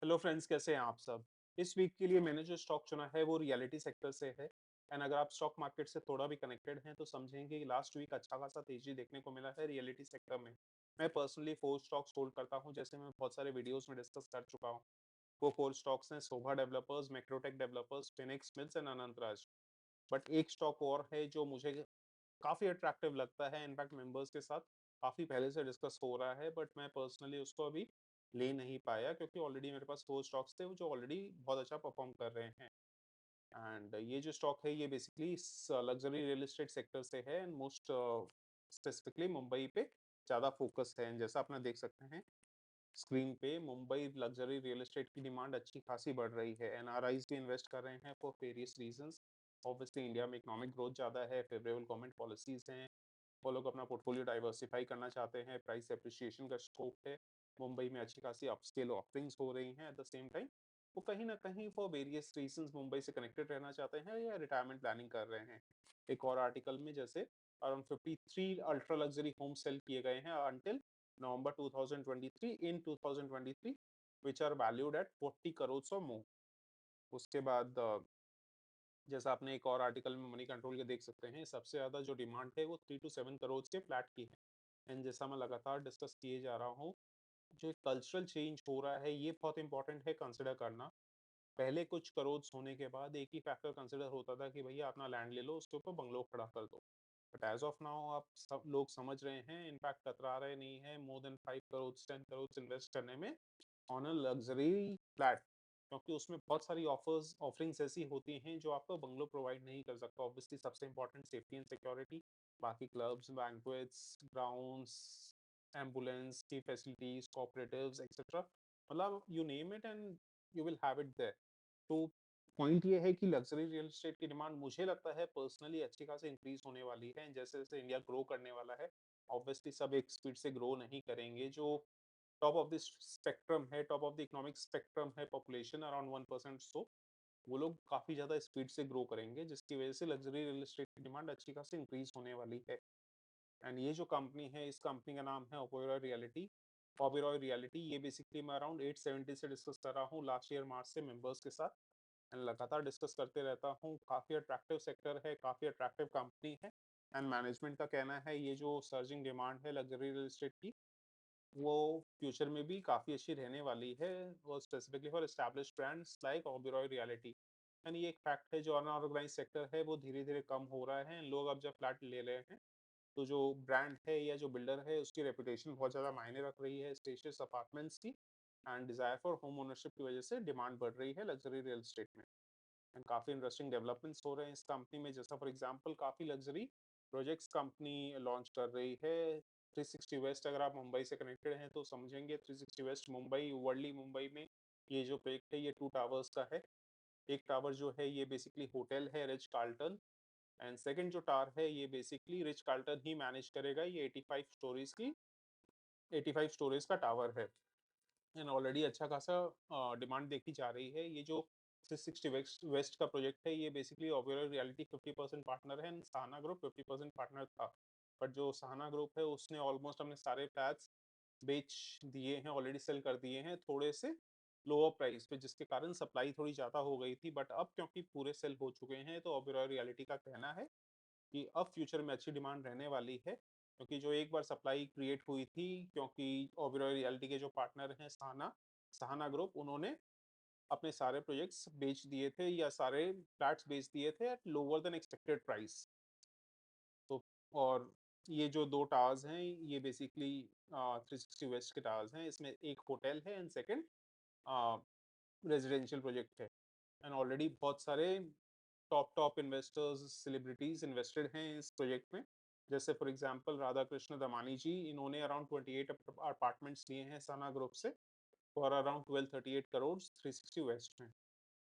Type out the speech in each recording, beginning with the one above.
Hello friends, कैसे हैं आप सब। इस वीक के लिए मैंने जो स्टॉक चुना है वो रियलिटी सेक्टर से है। एंड अगर आप स्टॉक मार्केट से थोड़ा भी कनेक्टेड हैं तो समझेंगे कि लास्ट वीक अच्छा खासा तेजी देखने को मिला है रियलिटी सेक्टर में। मैं पर्सनली फोर स्टॉक्स होल्ड करता हूं, जैसे मैं बहुत सारे वीडियोस में डिस्कस कर चुका हूं। वो फोर स्टॉक्स हैं: Sobha developers, Macrotech developers, Phoenix mills and Anant Raj. But एक स्टॉक और है जो मुझे काफ़ी अट्रैक्टिव लगता है, इनफैक्ट मेंबर्स के साथ काफ़ी पहले से डिस्कस हो रहा है, बट मैं पर्सनली उसको अभी ले नहीं पाया क्योंकि ऑलरेडी मेरे पास 4 स्टॉक्स थे जो ऑलरेडी बहुत अच्छा परफॉर्म कर रहे हैं। एंड ये जो स्टॉक है ये बेसिकली इस लग्ज़री रियल एस्टेट सेक्टर से है एंड मोस्ट स्पेसिफिकली मुंबई पे ज़्यादा फ़ोकस है। एंड जैसा अपना देख सकते हैं स्क्रीन पे, मुंबई लग्ज़री रियल एस्टेट की डिमांड अच्छी खासी बढ़ रही है। एनआरआईज़ भी इन्वेस्ट कर रहे हैं for various reasons. Obviously India में इकोनॉमिक ग्रोथ ज़्यादा है, फेवरेबल गवर्नमेंट पॉलिसीज़ हैं। वो लोग अपना पोर्टफोलियो डाइवर्सिफाई करना चाहते हैं, प्राइस एप्रिसिएशन का स्कोप है, मुंबई में अच्छी खासी अपस्केल ऑफरिंग्स हो रही हैं। एट द सेम टाइम वो कहीं न कहीं फॉर वेरियस रीज़न्स मुंबई से कनेक्टेड रहना चाहते हैं या रिटायरमेंट प्लानिंग कर रहे हैं। एक और आर्टिकल में जैसे around 53 ultra luxury homes sale किए गए हैं until November 2023 in 2023 which are valued at 40 crore और मोर। उसके बाद जैसा आपने एक और आर्टिकल में मनी कंट्रोल के देख सकते हैं, सबसे ज़्यादा जो डिमांड है वो 3 टू 7 करोड़ के फ्लैट की है। एंड जैसा मैं लगातार डिस्कस किए जा रहा हूँ, जो कल्चरल चेंज हो रहा है ये बहुत इंपॉर्टेंट है कंसिडर करना। पहले कुछ करोड़ होने के बाद एक ही फैक्टर कंसिडर होता था कि भैया अपना लैंड ले लो, उसके ऊपर बंगलो खड़ा कर दो। बट एज़ ऑफ नाउ आप सब लोग समझ रहे हैं, इनफैक्ट कतरा रहे नहीं हैं more than 5 crore 10 crore invest करने में ऑन अ लग्ज़री फ्लैट, क्योंकि उसमें बहुत सारी ऑफरिंग्स ऐसी होती हैं जो आपको बंगलो प्रोवाइड नहीं कर सकता। ऑब्वियसली सबसे इम्पोर्टेंट सेफ्टी एंड सिक्योरिटी, बाकी क्लब्स, बैंक्वेट्स, ग्राउंड्स, एम्बुलेंस की फैसिलिटीज, कोऑपरेटिव्स एक्सेट्रा, मतलब you name it and you will have it there. तो पॉइंट ये है कि लग्जरी रियल एस्टेट की डिमांड मुझे लगता है पर्सनली अच्छी खासी इंक्रीज होने वाली है। जैसे जैसे इंडिया ग्रो करने वाला है, ऑब्वियसली सब एक स्पीड से ग्रो नहीं करेंगे। जो टॉप ऑफ द स्पेक्ट्रम है, top of the economic spectrum है, पॉपुलेशन अराउंड 1% सो वो लोग काफ़ी ज़्यादा स्पीड से ग्रो करेंगे, जिसकी वजह से लग्जरी रियल एस्टेट की डिमांड अच्छी खासी इंक्रीज होने वाली है। एंड ये जो कंपनी है, इस कंपनी का नाम है ओबेरॉय रियलिटी। ओबेरॉय रियलिटी ये बेसिकली मैं अराउंड 870 से डिस्कस कर रहा हूँ लास्ट ईयर मार्च से मेंबर्स के साथ। एंड लगातार डिस्कस करते रहता हूँ। काफ़ी अट्रैक्टिव सेक्टर है, काफ़ी अट्रैक्टिव कंपनी है। एंड मैनेजमेंट का कहना है ये जो सर्जिंग डिमांड है लग्जरी रियल एस्टेट की, वो फ्यूचर में भी काफ़ी अच्छी रहने वाली है, और specifically for established brands like Oberoi reality. And ये एक फैक्ट है, जो अनऑर्गेनाइज्ड सेक्टर है वो धीरे-धीरे कम हो रहा है। लोग अब जब फ्लैट ले रहे हैं, तो जो ब्रांड है या जो बिल्डर है उसकी रेपुटेशन बहुत ज़्यादा मायने रख रही है स्पेशियस अपार्टमेंट्स की। And desire for home ownership की वजह से डिमांड बढ़ रही है लग्जरी रियल एस्टेट में। एंड काफ़ी इंटरेस्टिंग डेवलपमेंट्स हो रहे हैं इस कंपनी में। जैसा फॉर एग्जांपल काफ़ी लग्जरी प्रोजेक्ट्स कंपनी लॉन्च कर रही है। 360 वेस्ट, अगर आप मुंबई से कनेक्टेड हैं तो समझेंगे, 360 वेस्ट मुंबई, वर्ली मुंबई में ये जो प्रोजेक्ट है ये 2 टावर्स का है। एक टावर जो है ये बेसिकली होटल है रिच कार्ल्टन, एंड सेकंड जो टावर है ये बेसिकली रिच कार्ल्टन ही मैनेज करेगा। ये 85 स्टोरेज का टावर है। एंड ऑलरेडी अच्छा खासा डिमांड देखी जा रही है। ये जो 360 वेस्ट वेस्ट का प्रोजेक्ट है ये बेसिकली ओबेरॉय रियलिटी 50% पार्टनर है एंड सहाना ग्रुप 50% पार्टनर था। बट जो सहाना ग्रुप है उसने ऑलमोस्ट अपने सारे फ्लैट्स बेच दिए हैं, ऑलरेडी सेल कर दिए हैं थोड़े से लोअर प्राइस पे, जिसके कारण सप्लाई थोड़ी ज़्यादा हो गई थी। बट अब क्योंकि पूरे सेल हो चुके हैं तो ओबेरॉय रियलिटी का कहना है कि अब फ्यूचर में अच्छी डिमांड रहने वाली है, क्योंकि जो एक बार सप्लाई क्रिएट हुई थी, क्योंकि ओबेरॉय रियलिटी के जो पार्टनर हैं सहाना सहाना ग्रुप, उन्होंने अपने सारे प्रोजेक्ट्स बेच दिए थे या सारे फ्लैट्स बेच दिए थे at lower than expected price. तो और ये जो 2 टावर्स हैं ये बेसिकली 360 वेस्ट के टावर्स हैं। इसमें एक होटल है and second a, residential project है। एंड ऑलरेडी बहुत सारे टॉप इन्वेस्टर्स, सेलिब्रिटीज इन्वेस्टेड हैं इस प्रोजेक्ट में। जैसे फॉर एग्जांपल राधा कृष्ण दमानी जी, इन्होंने अराउंड 28 अपार्टमेंट्स लिए हैं सना ग्रुप से फॉर अराउंड 1238 करोड़ 360 वेस्ट में।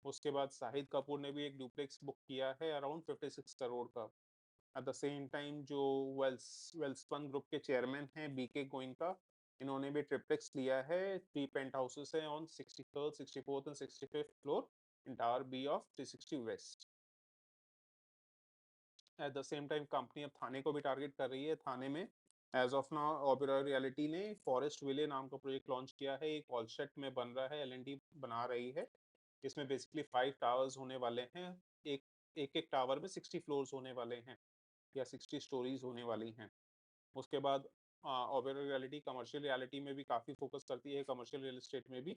उसके बाद शाहिद कपूर ने भी एक डुप्लेक्स बुक किया है अराउंड 56 करोड़ का। एट द सेम टाइम जो वेल्सपन ग्रुप के चेयरमैन हैं बीके गोइनका, इन्होंने भी ट्रिप्लेक्स लिया है। 3 पेंट हाउसेस हैं ऑन 63rd, 64th एंड 65th floor in tower B of 360 west. At the same time company अब थाने को भी टारगेट कर रही है। थाने में as of now Oberoi Realty ने फॉरेस्ट विले नाम का प्रोजेक्ट लॉन्च किया है। एक हॉलशेट में बन रहा है, एल बना रही है। इसमें बेसिकली 5 टावर्स होने वाले हैं। एक एक एक टावर में 60 फ्लोर्स होने वाले हैं या 60 स्टोरीज होने वाली हैं। उसके बाद ओबेरॉय रियलिटी कमर्शियल रियलिटी में भी काफ़ी फोकस करती है, कमर्शियल रियल एस्टेट में भी।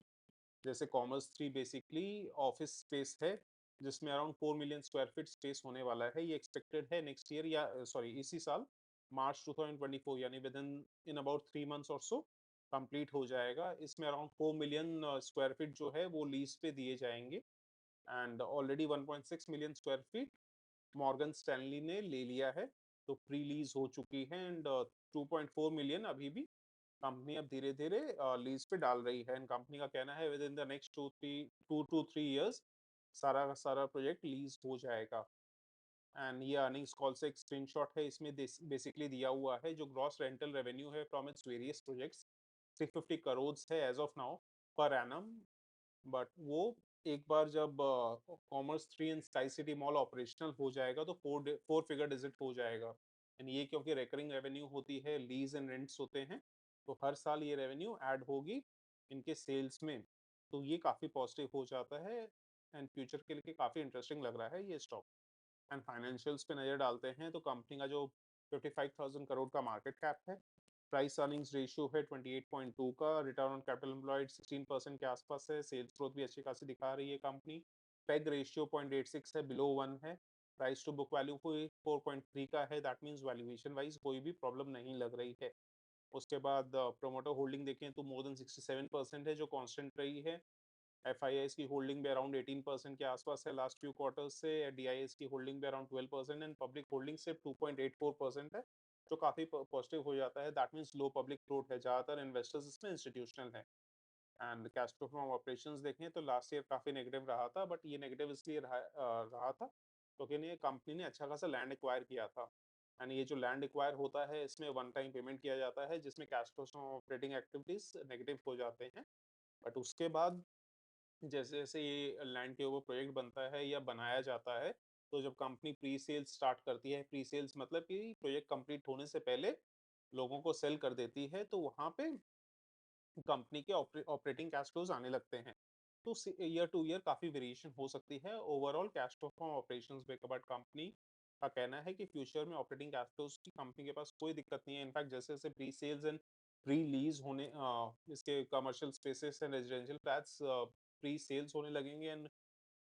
जैसे कॉमर्स 3 बेसिकली ऑफिस स्पेस है, जिसमें around 4 million square feet space होने वाला है। ये एक्सपेक्टेड है नेक्स्ट ईयर या सॉरी इसी साल मार्च 2024 यानी with in in about 3 months और सो कंप्लीट हो जाएगा। इसमें अराउंड 4 मिलियन स्क्वायर फीट जो है वो लीज पे दिए जाएंगे and already 1.6 million square feet Morgan Stanley ने ले लिया है, तो प्री लीज हो चुकी है एंड 2.4 मिलियन अभी भी कंपनी अब धीरे-धीरे लीज़ पे डाल रही है एंड कंपनी का कहना है within the next 2 to 3 years सारा का सारा प्रोजेक्ट लीज़ हो जाएगा। एंड ये अर्निंग्स कॉल से एक स्क्रीनशॉट है, इसमें बेसिकली दिया हुआ है जो ग्रॉस रेंटल रेवेन्यू है from its various projects 350 crore है एज ऑफ नाउ पर एनम। बट वो एक बार जब commerce 3 and sky city mall operational हो जाएगा तो 4 फिगर डिजिट हो जाएगा। एंड ये क्योंकि रिकरिंग रेवेन्यू होती है, लीज एंड रेंट्स होते हैं, तो हर साल ये रेवेन्यू ऐड होगी इनके सेल्स में। तो ये काफ़ी पॉजिटिव हो जाता है एंड फ्यूचर के लिए काफ़ी इंटरेस्टिंग लग रहा है ये स्टॉक। एंड फाइनेंशियल्स पे नज़र डालते हैं तो कंपनी का जो 55,000 करोड़ का मार्केट कैप है, प्राइस अर्निंग्स रेशियो है 28.2 का, रिटर्न ऑन कैपिटल एम्प्लॉयड 16% के आसपास है, सेल्स ग्रोथ भी अच्छी खासी दिखा रही है कंपनी। पेग रेशियो 0.86 है, बिलो 1 है। प्राइस टू बुक वैल्यू कोई 4.3 का है, दैट मीन्स वैल्यूएशन वाइज कोई भी प्रॉब्लम नहीं लग रही है। उसके बाद प्रोमोटर होल्डिंग देखें तो मोर देन 67% है जो कांस्टेंट रही है। एफआईआईस की होल्डिंग भी अराउंड 18% के आसपास है लास्ट फ्यू क्वार्टर्स से। डीआईएस की होल्डिंग भी अराउंड 12% एंड पब्लिक होल्डिंग सिर्फ 2.84% है, जो काफ़ी पॉजिटिव हो जाता है। That means low public float है, ज़्यादातर इन्वेस्टर्स इसमें इंस्टीट्यूशनल है। And cash flow from operations देखें तो लास्ट ईयर काफ़ी नेगेटिव रहा था, बट ये नेगेटिव इसलिए रहा था क्योंकि ये कंपनी ने अच्छा खासा लैंड एक्वायर किया था। एंड ये जो लैंड एक्वायर होता है इसमें वन टाइम पेमेंट किया जाता है, जिसमें cash flow from operating activities negative हो जाते हैं। बट उसके बाद जैसे-जैसे ये लैंड के ऊपर प्रोजेक्ट बनता है या बनाया जाता है, तो जब कंपनी प्री सेल्स स्टार्ट करती है, प्री सेल्स मतलब कि प्रोजेक्ट कंप्लीट होने से पहले लोगों को सेल कर देती है, तो वहाँ पे कंपनी के ऑपरेटिंग कैश फ्लोज आने लगते हैं। तो ईयर टू ईयर काफ़ी वेरिएशन हो सकती है overall cash flow from operations में, बट कंपनी का कहना है कि फ्यूचर में ऑपरेटिंग कैश फ्लोज की कंपनी के पास कोई दिक्कत नहीं है। इनफैक्ट जैसे-जैसे pre sales and pre lease होने इसके commercial spaces and residential flats pre sales होने लगेंगे एंड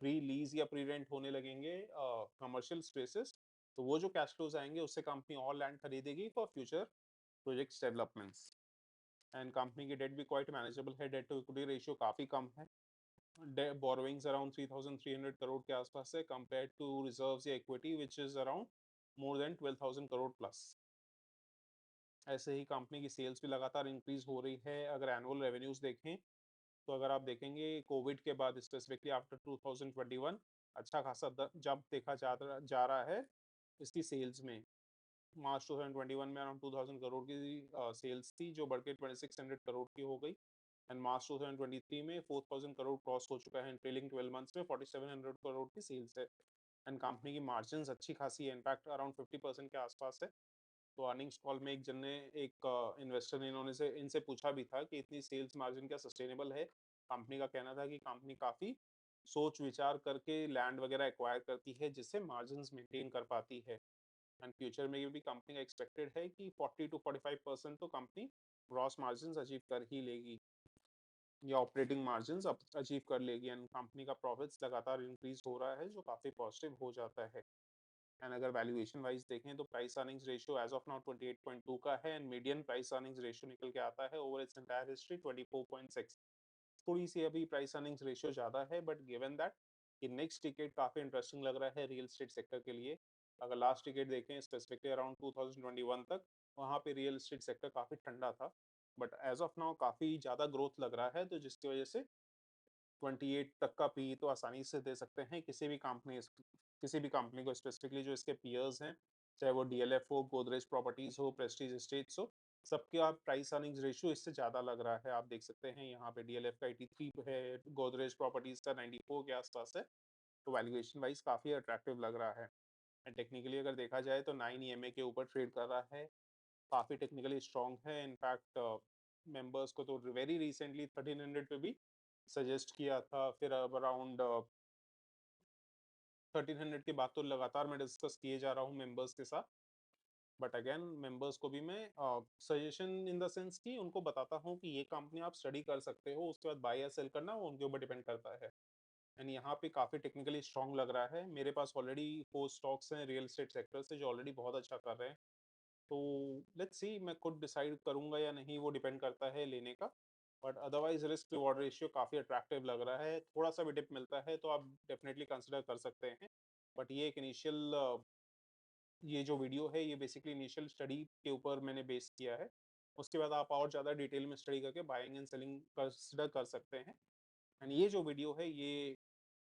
प्री लीज या प्री रेंट होने लगेंगे कमर्शियल स्पेसेस, तो वो जो कैश फ्लोज आएंगे उससे कंपनी और लैंड खरीदेगी for future projects developments. And company की डेट भी क्वाइट मैनेजेबल है, डेट टू इक्विटी रेशियो काफ़ी कम है। बोरोइंग्स अराउंड 3,300 करोड़ के आसपास है कंपेयर टू रिजर्व्स या equity which is around more than 12,000 crore plus. ऐसे ही कंपनी की सेल्स भी लगातार इंक्रीज हो रही है। अगर एनुअल रेवेन्यूज देखें तो अगर आप देखेंगे कोविड के बाद स्पेसिफिकली आफ्टर 2021 अच्छा खासा जंप देखा जा रहा है इसकी सेल्स में। मार्च 2021 में अराउंड 2000 करोड़ की सेल्स थी, जो बढ़ के 2600 करोड़ की हो गई एंड मार्च 2023 में 4000 करोड़ क्रॉस हो चुका है। ट्रेलिंग 12 मंथ्स में 4700 करोड़ की सेल्स है एंड कंपनी की मार्जिन्स अच्छी खासी है, इनफैक्ट अराउंड 50% के आसपास है। तो अर्निंग्स कॉल में एक जन ने एक इन्वेस्टर ने इन्होंने से इनसे पूछा भी था कि इतनी सेल्स मार्जिन क्या सस्टेनेबल है। कंपनी का कहना था कि कंपनी काफ़ी सोच विचार करके लैंड वगैरह एक्वायर करती है जिससे मार्जिन्स मेंटेन कर पाती है एंड फ्यूचर में ये भी कंपनी का एक्सपेक्टेड है कि 40 टू 45% तो कंपनी ग्रॉस मार्जिन्स अचीव कर ही लेगी या ऑपरेटिंग मार्जिन्स अचीव कर लेगी एंड कंपनी का प्रॉफिट्स लगातार इंक्रीज हो रहा है जो काफ़ी पॉजिटिव हो जाता है। एंड अगर वैल्यूएशन वाइज देखें तो price earnings ratio as of now 28.2 का है and median price earnings ratio निकल के आता है ओवर इट्स एंटायर हिस्ट्री 24.6। थोड़ी सी अभी प्राइस अर्निंग्स रेशियो ज़्यादा है, बट गिवन दैट कि नेक्स्ट टिकेट काफ़ी इंटरेस्टिंग लग रहा है रियल एस्टेट सेक्टर के लिए। अगर लास्ट टिकेट देखें स्पेसिफिकली अराउंड 2021 तक, वहाँ पे रियल एस्टेट सेक्टर काफ़ी ठंडा था, बट एज ऑफ नाउ काफ़ी ज़्यादा ग्रोथ लग रहा है, तो जिसकी वजह से 28 तक का पी तो आसानी से दे सकते हैं किसी भी कंपनी को, स्पेसिफिकली जो इसके पीयर्स हैं, चाहे वो डीएलएफ हो, गोदरेज प्रॉपर्टीज हो, प्रेस्टीज एस्टेट्स हो, सबके आप प्राइस अर्निंग्स रेशियो इससे ज़्यादा लग रहा है। आप देख सकते हैं यहाँ पे डीएलएफ का 83 है, गोदरेज प्रॉपर्टीज का 94 के आसपास है, तो वैल्यूएशन वाइज काफ़ी अट्रैक्टिव लग रहा है। एंड टेक्निकली अगर देखा जाए तो 9 ईएमए के ऊपर ट्रेड कर रहा है काफ़ी टेक्निकली स्ट्रॉन्ग है। इनफैक्ट मेंबर्स को तो वेरी रिसेंटली 1300 पे भी सजेस्ट किया था। फिर अब अराउंड 1300 के बाद तो लगातार मैं डिस्कस किए जा रहा हूँ मेंबर्स के साथ। बट अगेन मेंबर्स को भी मैं सजेशन इन द सेंस कि उनको बताता हूँ कि ये कंपनी आप स्टडी कर सकते हो, उसके बाद बाय या सेल करना वो उनके ऊपर डिपेंड करता है। एंड यहाँ पे काफ़ी टेक्निकली स्ट्रॉन्ग लग रहा है। मेरे पास ऑलरेडी 4 स्टॉक्स हैं रियल एस्टेट सेक्टर से जो ऑलरेडी बहुत अच्छा कर रहे हैं। तो लेट्स सी मैं खुद डिसाइड करूँगा या नहीं, वो डिपेंड करता है लेने का। But otherwise risk reward ratio काफ़ी अट्रैक्टिव लग रहा है। थोड़ा-सा भी डिप मिलता है तो आप डेफिनिटली कंसिडर कर सकते हैं। बट ये एक इनिशियल ये जो वीडियो है ये बेसिकली इनिशियल स्टडी के ऊपर मैंने बेस किया है। उसके बाद आप और ज़्यादा डिटेल में स्टडी करके बाइंग एंड सेलिंग कंसिडर कर सकते हैं। एंड ये जो वीडियो है ये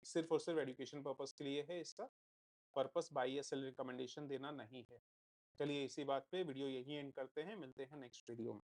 सिर्फ़ और सिर्फ़ एजुकेशन पर्पज़ के लिए है। इसका पर्पज़ बाय या सेल रिकमेंडेशन देना नहीं है। चलिए इसी बात पे वीडियो यहीं एंड करते हैं। मिलते हैं नेक्स्ट वीडियो में।